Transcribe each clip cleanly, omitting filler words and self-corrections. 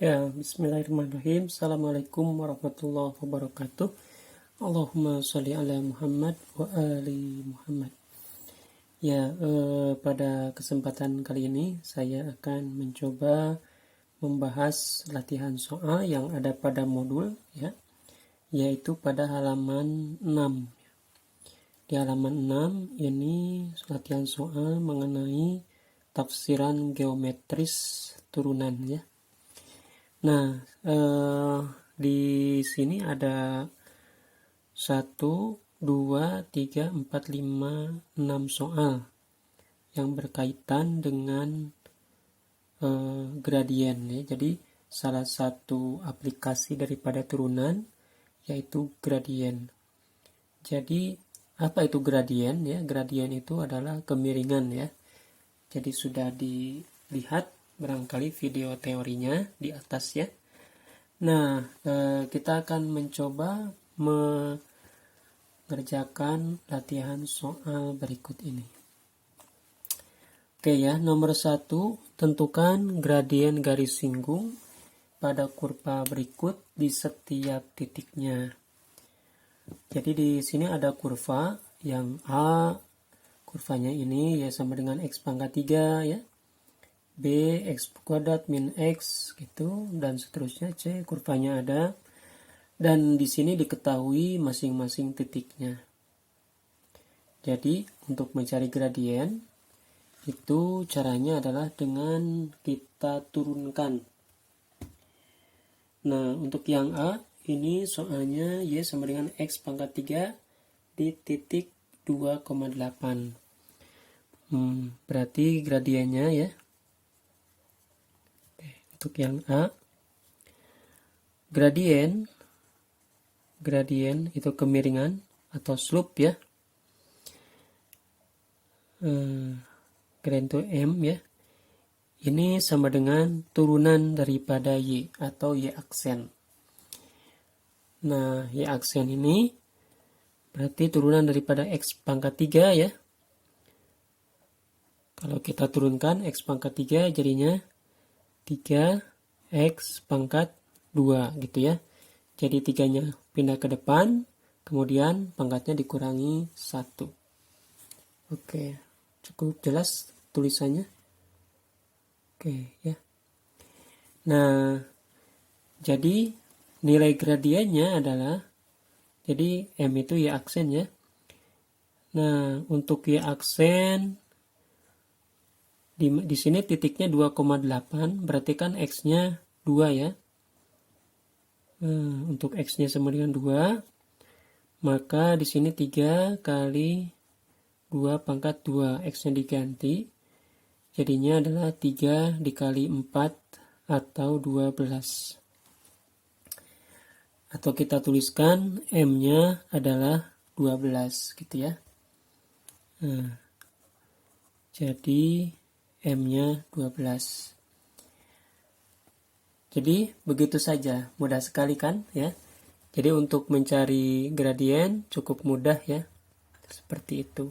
Ya, bismillahirrahmanirrahim. Assalamualaikum warahmatullahi wabarakatuh. Allahumma sholli ala Muhammad wa ali Muhammad. Ya, pada kesempatan kali ini saya akan mencoba membahas latihan soal yang ada pada modul, ya, yaitu pada halaman 6. Di halaman 6 ini latihan soal mengenai tafsiran geometris turunan, ya. Nah, di sini ada 1, 2, 3, 4, 5, 6 soal yang berkaitan dengan gradien, ya. Jadi salah satu aplikasi daripada turunan yaitu gradien. Jadi apa itu gradien, ya? Gradien itu adalah kemiringan, ya. Jadi sudah dilihat barangkali video teorinya di atas, ya. Nah, kita akan mencoba mengerjakan latihan soal berikut ini. Oke, ya, nomor 1, tentukan gradien garis singgung pada kurva berikut di setiap titiknya. Jadi di sini ada kurva yang A, kurvanya ini ya sama dengan X pangkat 3, ya. B, X kuadrat min X, gitu, dan seterusnya. C, kurvanya ada. Dan di sini diketahui masing-masing titiknya. Jadi, untuk mencari gradien, itu caranya adalah dengan kita turunkan. Nah, untuk yang A, ini soalnya Y sama dengan X pangkat 3 di titik 2,8. Berarti gradiennya, ya. Untuk yang A, gradien itu kemiringan atau slope, ya. Gradien itu M, ya. Ini sama dengan turunan daripada Y atau Y aksen. Nah, Y aksen ini berarti turunan daripada X pangkat 3, ya. Kalau kita turunkan X pangkat 3 jadinya 3X pangkat 2, gitu, ya. Jadi 3-nya pindah ke depan, kemudian pangkatnya dikurangi 1. Oke, cukup jelas tulisannya. Oke, ya. Nah, jadi nilai gradiennya adalah, jadi M itu Y aksen, ya. Nah, untuk Y aksen di sini titiknya 2,8, berarti kan X-nya 2, ya. Nah, untuk X-nya sama dengan 2, maka di sini 3 kali 2 pangkat 2, X-nya diganti. Jadinya adalah 3 dikali 4 atau 12. Atau kita tuliskan M-nya adalah 12, gitu, ya. Nah, jadi M-nya 12. Jadi begitu saja, mudah sekali kan, ya. Jadi untuk mencari gradien cukup mudah, ya. Seperti itu.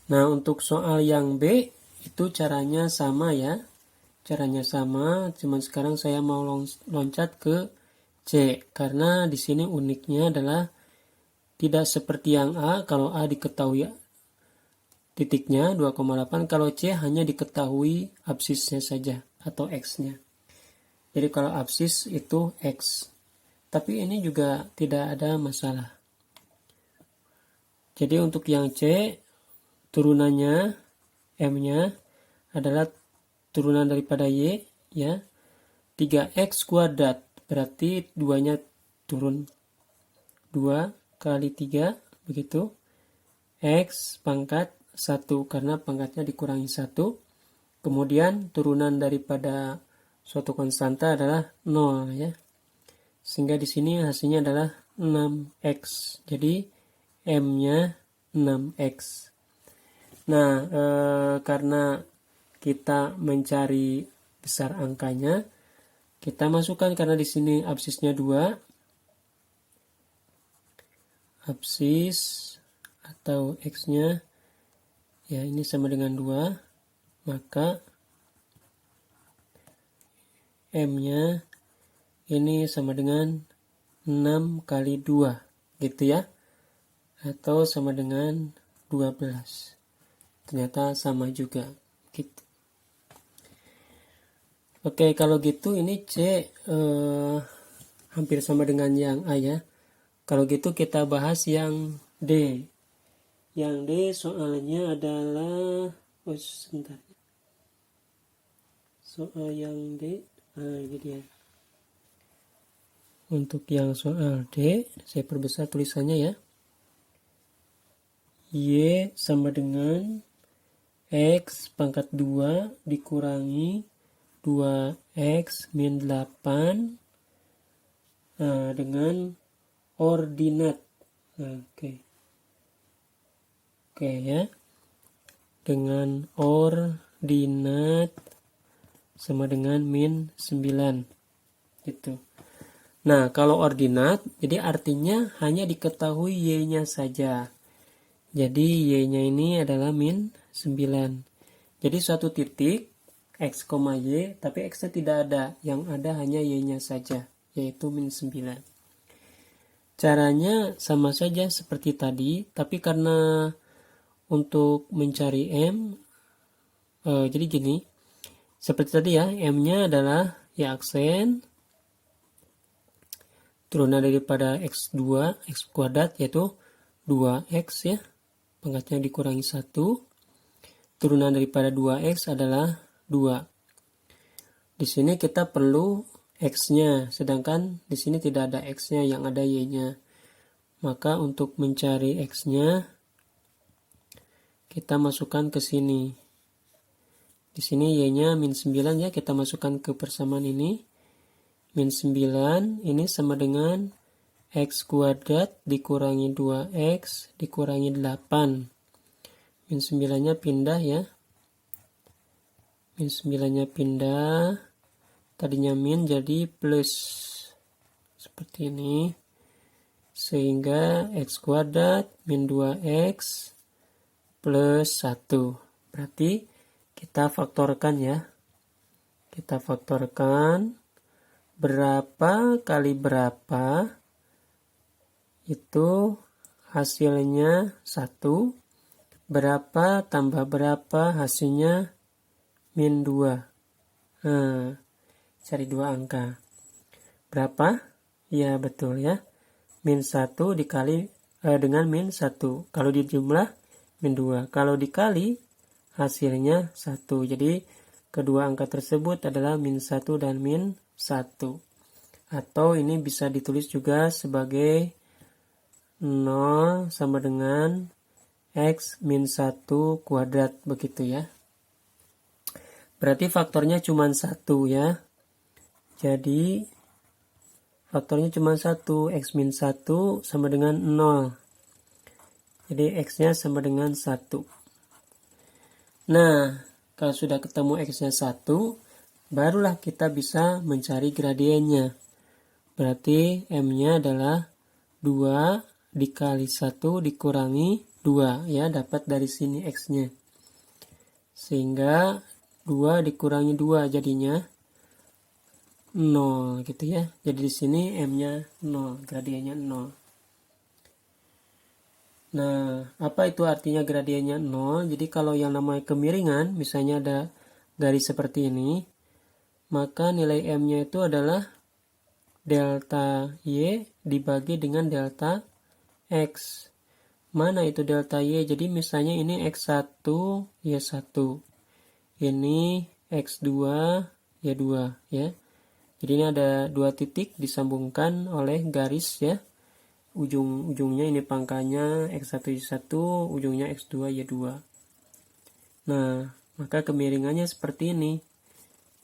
Nah, untuk soal yang B itu caranya sama, ya. Caranya sama, cuman sekarang saya mau loncat ke C karena di sini uniknya adalah tidak seperti yang A. Kalau A diketahui titiknya 2,8, kalau C hanya diketahui absisnya saja atau X-nya. Jadi kalau absis itu X. Tapi ini juga tidak ada masalah. Jadi untuk yang C, turunannya M-nya adalah turunan daripada Y, ya. 3X kuadrat, berarti 2-nya turun. 2 kali 3, begitu. X pangkat 1, karena pangkatnya dikurangi 1. Kemudian turunan daripada suatu konstanta adalah 0, ya. Sehingga di sini hasilnya adalah 6X. Jadi M-nya 6X. Nah, karena kita mencari besar angkanya, kita masukkan karena di sini absisnya 2. Absis atau X-nya, ya, ini sama dengan 2. Maka M-nya ini sama dengan 6 kali 2 gitu ya, atau sama dengan 12. Ternyata sama juga gitu. Oke, kalau gitu ini C hampir sama dengan yang A ya. Kalau gitu kita bahas yang D. Yang D soalnya adalah sebentar. Soal yang D, ini dia. Untuk yang soal D, saya perbesar tulisannya ya. Y sama dengan X pangkat 2 dikurangi 2X min 8 dengan ordinat. Oke ya. Dengan ordinat sama dengan min 9. Gitu. Nah, kalau ordinat, jadi artinya hanya diketahui Y-nya saja. Jadi Y-nya ini adalah min 9. Jadi suatu titik X, Y, tapi X-nya tidak ada. Yang ada hanya Y-nya saja, yaitu min 9. Caranya sama saja seperti tadi, tapi karena untuk mencari M, jadi gini. Seperti tadi ya, M-nya adalah ya aksen turunan daripada X2, X kuadrat, yaitu 2X ya. Pangkatnya dikurangi 1. Turunan daripada 2X adalah 2. Di sini kita perlu X-nya, sedangkan di sini tidak ada X-nya, yang ada Y-nya. Maka untuk mencari X-nya, kita masukkan ke sini. Di sini Y-nya min 9 ya, kita masukkan ke persamaan ini. Min 9 ini sama dengan X kuadrat dikurangi 2X dikurangi 8. Min 9-nya pindah ya. Min 9-nya pindah. Tadinya min jadi plus. Seperti ini. Sehingga X kuadrat min 2X plus 1. Berarti kita faktorkan ya. Kita faktorkan berapa kali berapa, itu hasilnya 1. Berapa tambah berapa hasilnya min 2. Cari 2 angka. Berapa? Ya betul ya. Min 1 dikali dengan min 1. Kalau dijumlah min 2. Kalau dikali hasilnya 1. Jadi kedua angka tersebut adalah min 1 dan min 1. Atau ini bisa ditulis juga sebagai 0 sama dengan X min 1 kuadrat, begitu ya. Berarti faktornya cuma 1 ya. Jadi faktornya cuma 1. X min 1 sama dengan 0. Jadi X-nya sama dengan 1. Nah, kalau sudah ketemu X-nya 1, barulah kita bisa mencari gradiennya. Berarti M-nya adalah 2 dikali 1 dikurangi 2 ya, dapat dari sini X-nya. Sehingga 2 dikurangi 2 jadinya 0 gitu ya. Jadi di sini M-nya 0, gradiennya 0. Nah, apa itu artinya gradiennya 0? Jadi kalau yang namanya kemiringan, misalnya ada garis seperti ini, maka nilai M-nya itu adalah delta Y dibagi dengan delta X. Mana itu delta Y? Jadi misalnya ini X1, Y1. Ini X2, Y2 ya. Jadi ini ada 2 titik disambungkan oleh garis ya. Ujung-ujungnya ini pangkanya X1, Y1, ujungnya X2, Y2. Nah, maka kemiringannya seperti ini.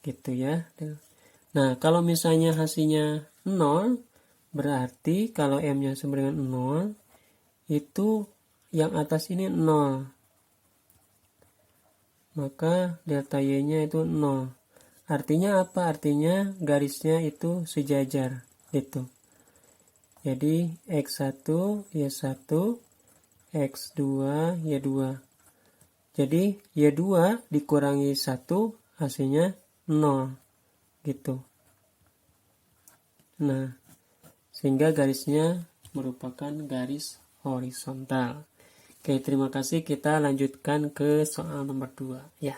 Gitu ya. Nah, kalau misalnya hasilnya 0, berarti kalau M-nya sama dengan 0, itu yang atas ini 0. Maka delta Y-nya itu 0. Artinya apa? Artinya garisnya itu sejajar. Gitu. Jadi X1, Y1, X2, Y2. Jadi Y2 dikurangi 1 hasilnya 0. Gitu. Nah, sehingga garisnya merupakan garis horizontal. Oke, terima kasih. Kita lanjutkan ke soal nomor 2 ya.